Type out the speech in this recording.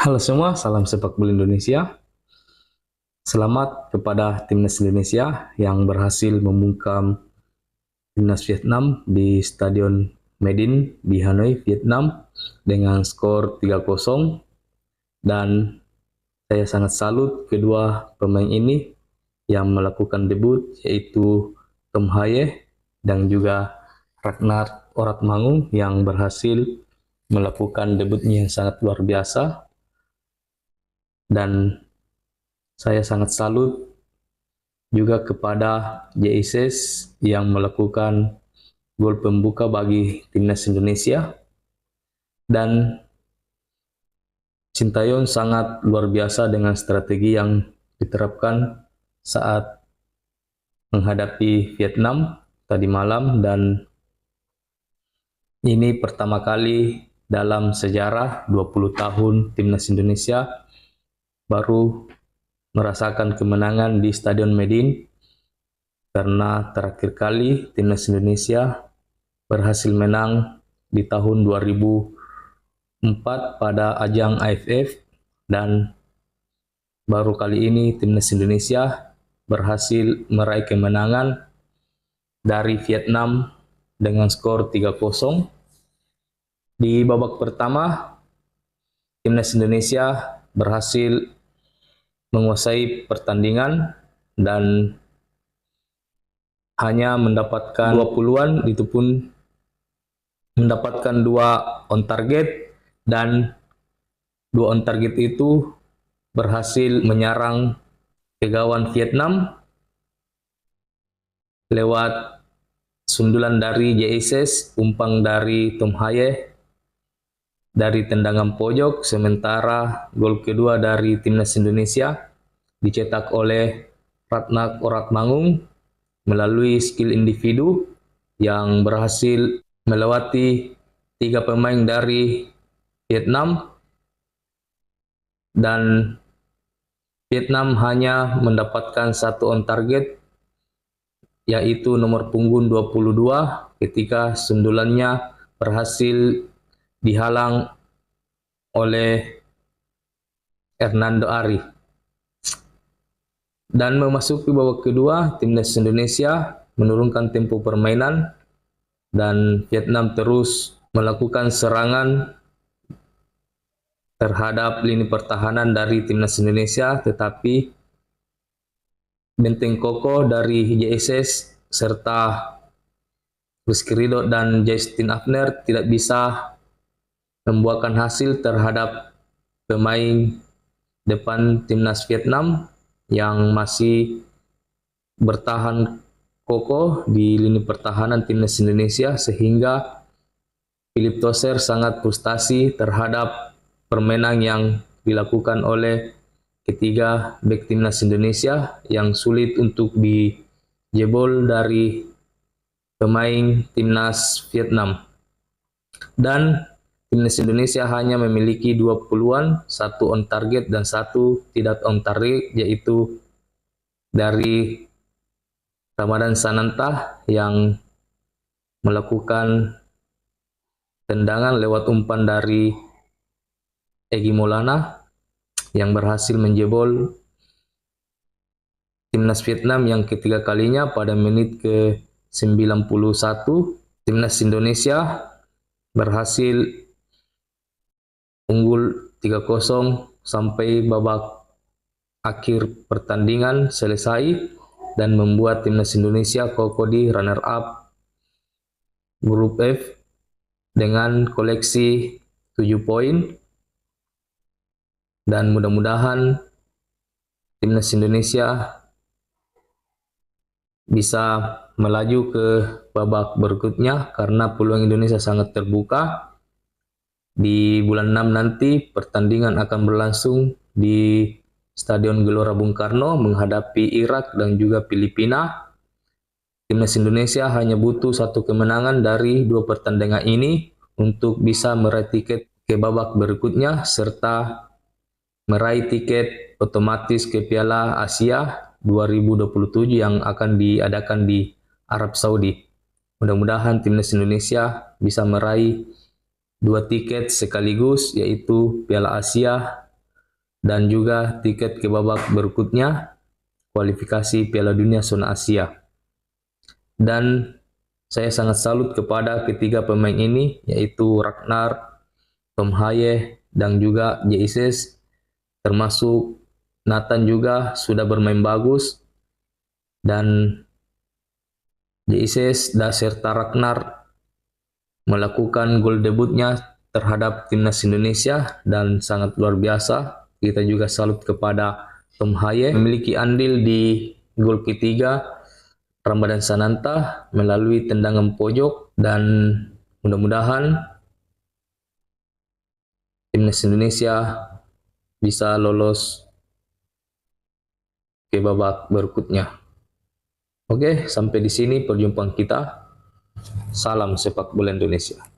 Halo semua, salam sepak bola Indonesia. Selamat kepada timnas Indonesia yang berhasil membungkam timnas Vietnam di Stadion Medin di Hanoi, Vietnam dengan skor 3-0. Dan saya sangat salut kedua pemain ini yang melakukan debut, yaitu Tom Haye dan juga Ragnar Oratmangun yang berhasil melakukan debutnya yang sangat luar biasa. Dan saya sangat salut juga kepada JSS yang melakukan gol pembuka bagi timnas Indonesia. Dan Sintayong sangat luar biasa dengan strategi yang diterapkan saat menghadapi Vietnam tadi malam, dan ini pertama kali dalam sejarah 20 tahun timnas Indonesia baru merasakan kemenangan di Stadion Medin, karena terakhir kali timnas Indonesia berhasil menang di tahun 2004 pada ajang AFF, dan baru kali ini timnas Indonesia berhasil meraih kemenangan dari Vietnam dengan skor 3-0. Di babak pertama, timnas Indonesia berhasil menguasai pertandingan dan hanya mendapatkan 20-an, itu pun mendapatkan 2 on target, dan 2 on target itu berhasil menyerang ke gawang Vietnam lewat sundulan dari JSS, umpan dari Tom Haye dari tendangan pojok, sementara gol kedua dari timnas Indonesia dicetak oleh Ragnar Oratmangun melalui skill individu yang berhasil melewati 3 pemain dari Vietnam, dan Vietnam hanya mendapatkan 1 on target, yaitu nomor punggung 22, ketika sundulannya berhasil dihalang oleh Hernando Ari. Dan memasuki babak kedua, timnas Indonesia menurunkan tempo permainan dan Vietnam terus melakukan serangan terhadap lini pertahanan dari timnas Indonesia, tetapi benteng kokoh dari JSS serta Rizky Ridho dan Justin Abner tidak bisa membuahkan hasil terhadap pemain depan timnas Vietnam yang masih bertahan kokoh di lini pertahanan timnas Indonesia, sehingga Philip Toser sangat frustasi terhadap permainan yang dilakukan oleh ketiga bek timnas Indonesia yang sulit untuk dijebol dari pemain timnas Vietnam. Dan timnas Indonesia hanya memiliki 2 peluang, 1 on target dan 1 tidak on target, yaitu dari Ramadan Sananta yang melakukan tendangan lewat umpan dari Egy Maulana yang berhasil menjebol timnas Vietnam yang ketiga kalinya pada menit ke-91. Timnas Indonesia berhasil unggul 3-0 sampai babak akhir pertandingan selesai dan membuat timnas Indonesia kokoh di runner up grup F dengan koleksi 7 poin, dan mudah-mudahan timnas Indonesia bisa melaju ke babak berikutnya karena peluang Indonesia sangat terbuka. Di bulan 6 nanti pertandingan akan berlangsung di Stadion Gelora Bung Karno menghadapi Irak dan juga Filipina. Timnas Indonesia hanya butuh 1 kemenangan dari 2 pertandingan ini untuk bisa meraih tiket ke babak berikutnya serta meraih tiket otomatis ke Piala Asia 2027 yang akan diadakan di Arab Saudi. Mudah-mudahan timnas Indonesia bisa meraih 2 tiket sekaligus, yaitu Piala Asia dan juga tiket ke babak berikutnya kualifikasi Piala Dunia zona Asia. Dan saya sangat salut kepada ketiga pemain ini, yaitu Ragnar, Tom Haye, dan juga Jesus, termasuk Nathan juga sudah bermain bagus, dan Jesus dan serta Ragnar melakukan gol debutnya terhadap timnas Indonesia dan sangat luar biasa. Kita juga salut kepada Tom Haye memiliki andil di gol ketiga Ramadan Sananta melalui tendangan pojok, dan mudah-mudahan timnas Indonesia bisa lolos ke babak berikutnya. Oke, sampai di sini perjumpaan kita. Salam sepak bola Indonesia.